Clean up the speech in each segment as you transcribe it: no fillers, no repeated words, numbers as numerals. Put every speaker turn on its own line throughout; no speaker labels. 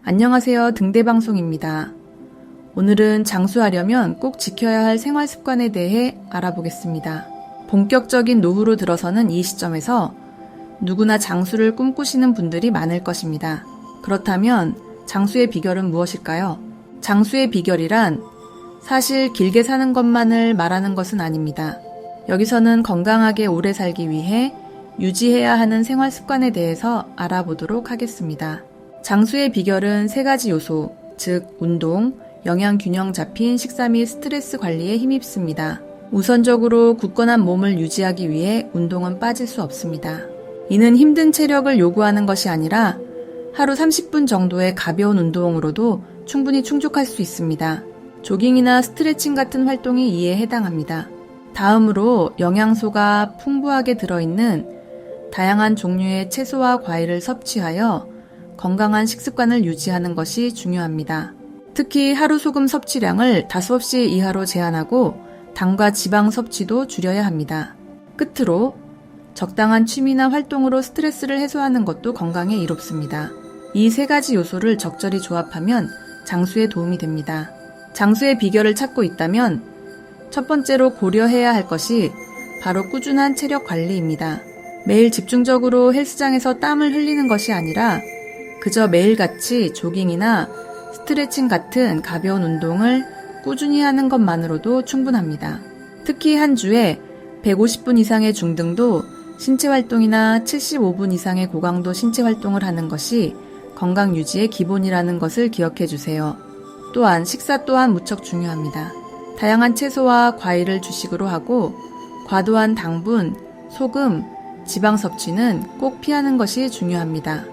안녕하세요. 등대방송입니다. 오늘은 장수하려면 꼭 지켜야 할 생활 습관에 대해 알아보겠습니다. 본격적인 노후로 들어서는 이 시점에서 누구나 장수를 꿈꾸시는 분들이 많을 것입니다. 그렇다면 장수의 비결은 무엇일까요? 장수의 비결이란 사실 길게 사는 것만을 말하는 것은 아닙니다. 여기서는 건강하게 오래 살기 위해 유지해야 하는 생활 습관에 대해서 알아보도록 하겠습니다. 장수의 비결은 세 가지 요소, 즉 운동, 영양 균형 잡힌 식사 및 스트레스 관리에 힘입습니다. 우선적으로 굳건한 몸을 유지하기 위해 운동은 빠질 수 없습니다. 이는 힘든 체력을 요구하는 것이 아니라 하루 30분 정도의 가벼운 운동으로도 충분히 충족할 수 있습니다. 조깅이나 스트레칭 같은 활동이 이에 해당합니다. 다음으로 영양소가 풍부하게 들어있는 다양한 종류의 채소와 과일을 섭취하여 건강한 식습관을 유지하는 것이 중요합니다. 특히 하루 소금 섭취량을 5시 이하로 제한하고 당과 지방 섭취도 줄여야 합니다. 끝으로 적당한 취미나 활동으로 스트레스를 해소하는 것도 건강에 이롭습니다. 이 세 가지 요소를 적절히 조합하면 장수에 도움이 됩니다. 장수의 비결을 찾고 있다면 첫 번째로 고려해야 할 것이 바로 꾸준한 체력 관리입니다. 매일 집중적으로 헬스장에서 땀을 흘리는 것이 아니라 그저 매일같이 조깅이나 스트레칭 같은 가벼운 운동을 꾸준히 하는 것만으로도 충분합니다. 특히 한 주에 150분 이상의 중등도 신체활동이나 75분 이상의 고강도 신체활동을 하는 것이 건강 유지의 기본이라는 것을 기억해 주세요. 또한 식사 또한 무척 중요합니다. 다양한 채소와 과일을 주식으로 하고 과도한 당분, 소금, 지방 섭취는 꼭 피하는 것이 중요합니다.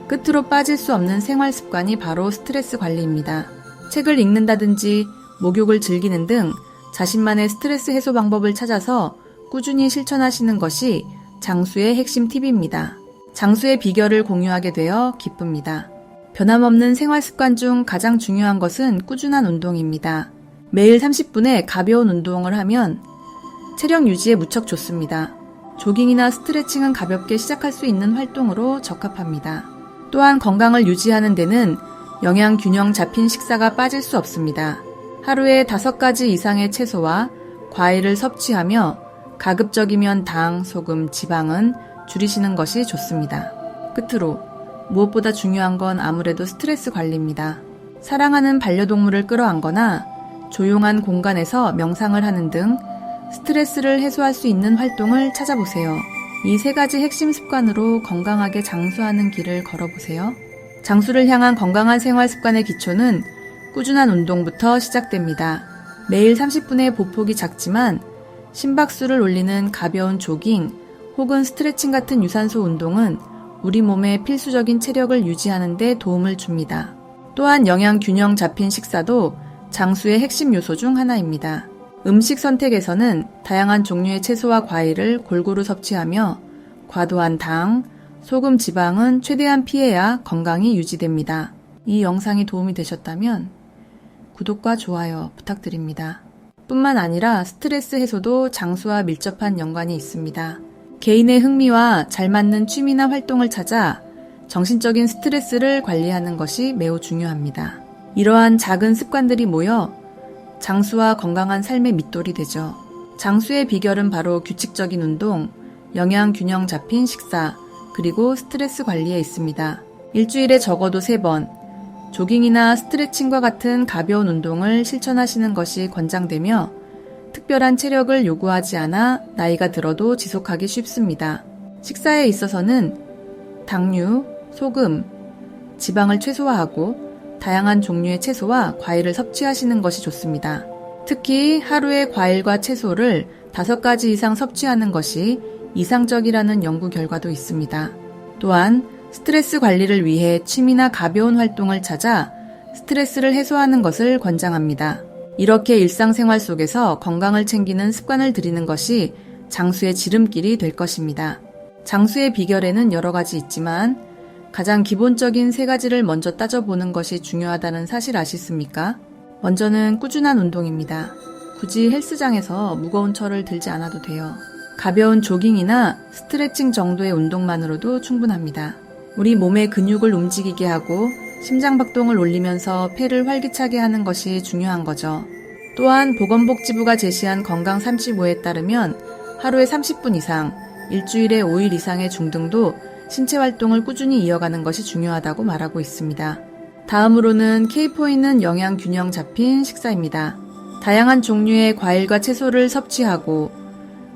끝으로 빠질 수 없는 생활 습관이 바로 스트레스 관리입니다. 책을 읽는다든지 목욕을 즐기는 등 자신만의 스트레스 해소 방법을 찾아서 꾸준히 실천하시는 것이 장수의 핵심 팁입니다. 장수의 비결을 공유하게 되어 기쁩니다. 변함없는 생활 습관 중 가장 중요한 것은 꾸준한 운동입니다. 매일 30분의 가벼운 운동을 하면 체력 유지에 무척 좋습니다. 조깅이나 스트레칭은 가볍게 시작할 수 있는 활동으로 적합합니다. 또한 건강을 유지하는 데는 영양 균형 잡힌 식사가 빠질 수 없습니다. 하루에 5가지 이상의 채소와 과일을 섭취하며 가급적이면 당, 소금, 지방은 줄이시는 것이 좋습니다. 끝으로 무엇보다 중요한 건 아무래도 스트레스 관리입니다. 사랑하는 반려동물을 끌어안거나 조용한 공간에서 명상을 하는 등 스트레스를 해소할 수 있는 활동을 찾아보세요. 이 세 가지 핵심 습관으로 건강하게 장수하는 길을 걸어보세요. 장수를 향한 건강한 생활 습관의 기초는 꾸준한 운동부터 시작됩니다. 매일 30분의 보폭이 작지만 심박수를 올리는 가벼운 조깅 혹은 스트레칭 같은 유산소 운동은 우리 몸의 필수적인 체력을 유지하는 데 도움을 줍니다. 또한 영양 균형 잡힌 식사도 장수의 핵심 요소 중 하나입니다. 음식 선택에서는 다양한 종류의 채소와 과일을 골고루 섭취하며 과도한 당, 소금, 지방은 최대한 피해야 건강이 유지됩니다. 이 영상이 도움이 되셨다면 구독과 좋아요 부탁드립니다. 뿐만 아니라 스트레스 해소도 장수와 밀접한 연관이 있습니다. 개인의 흥미와 잘 맞는 취미나 활동을 찾아 정신적인 스트레스를 관리하는 것이 매우 중요합니다. 이러한 작은 습관들이 모여 장수와 건강한 삶의 밑돌이 되죠. 장수의 비결은 바로 규칙적인 운동, 영양 균형 잡힌 식사, 그리고 스트레스 관리에 있습니다. 일주일에 적어도 3번, 조깅이나 스트레칭과 같은 가벼운 운동을 실천하시는 것이 권장되며 특별한 체력을 요구하지 않아 나이가 들어도 지속하기 쉽습니다. 식사에 있어서는 당류, 소금, 지방을 최소화하고 다양한 종류의 채소와 과일을 섭취하시는 것이 좋습니다. 특히 하루에 과일과 채소를 5가지 이상 섭취하는 것이 이상적이라는 연구 결과도 있습니다. 또한 스트레스 관리를 위해 취미나 가벼운 활동을 찾아 스트레스를 해소하는 것을 권장합니다. 이렇게 일상생활 속에서 건강을 챙기는 습관을 들이는 것이 장수의 지름길이 될 것입니다. 장수의 비결에는 여러 가지 있지만 가장 기본적인 3가지를 먼저 따져보는 것이 중요하다는 사실 아시습니까? 먼저는 꾸준한 운동입니다. 굳이 헬스장에서 무거운 철을 들지 않아도 돼요. 가벼운 조깅이나 스트레칭 정도의 운동만으로도 충분합니다. 우리 몸의 근육을 움직이게 하고 심장박동을 올리면서 폐를 활기차게 하는 것이 중요한 거죠. 또한 보건복지부가 제시한 건강 35에 따르면 하루에 30분 이상, 일주일에 5일 이상의 중등도 신체 활동을 꾸준히 이어가는 것이 중요하다고 말하고 있습니다. 다음으로는 K4에 있는 영양 균형 잡힌 식사입니다. 다양한 종류의 과일과 채소를 섭취하고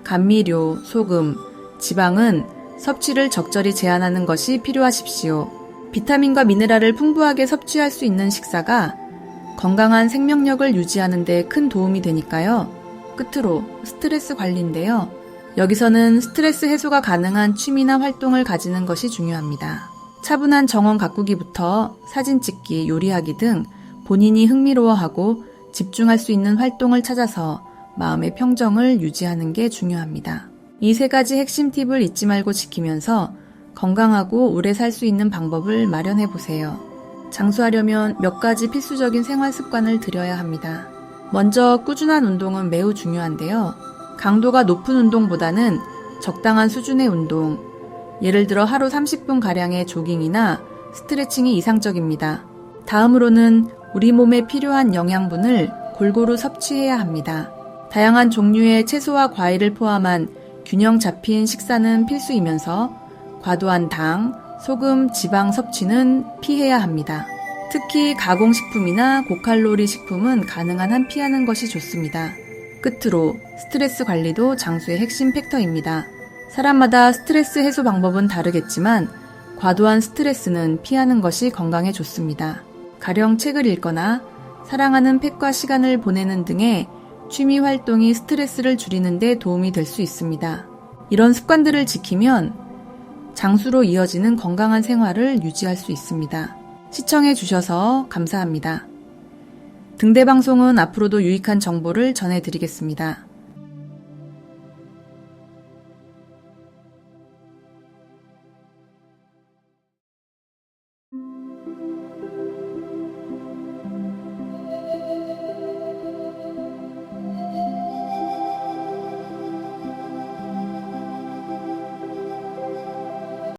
감미료, 소금, 지방은 섭취를 적절히 제한하는 것이 필요하십시오. 비타민과 미네랄을 풍부하게 섭취할 수 있는 식사가 건강한 생명력을 유지하는 데 큰 도움이 되니까요. 끝으로 스트레스 관리인데요. 여기서는 스트레스 해소가 가능한 취미나 활동을 가지는 것이 중요합니다. 차분한 정원 가꾸기부터 사진 찍기, 요리하기 등 본인이 흥미로워하고 집중할 수 있는 활동을 찾아서 마음의 평정을 유지하는 게 중요합니다. 이 세 가지 핵심 팁을 잊지 말고 지키면서 건강하고 오래 살 수 있는 방법을 마련해 보세요. 장수하려면 몇 가지 필수적인 생활 습관을 들여야 합니다. 먼저 꾸준한 운동은 매우 중요한데요. 강도가 높은 운동보다는 적당한 수준의 운동, 예를 들어 하루 30분가량의 조깅이나 스트레칭이 이상적입니다. 다음으로는 우리 몸에 필요한 영양분을 골고루 섭취해야 합니다. 다양한 종류의 채소와 과일을 포함한 균형 잡힌 식사는 필수이면서 과도한 당, 소금, 지방 섭취는 피해야 합니다. 특히 가공식품이나 고칼로리 식품은 가능한 한 피하는 것이 좋습니다. 끝으로 스트레스 관리도 장수의 핵심 팩터입니다. 사람마다 스트레스 해소 방법은 다르겠지만 과도한 스트레스는 피하는 것이 건강에 좋습니다. 가령 책을 읽거나 사랑하는 펫과 시간을 보내는 등의 취미 활동이 스트레스를 줄이는 데 도움이 될 수 있습니다. 이런 습관들을 지키면 장수로 이어지는 건강한 생활을 유지할 수 있습니다. 시청해 주셔서 감사합니다. 등대 방송은 앞으로도 유익한 정보를 전해드리겠습니다.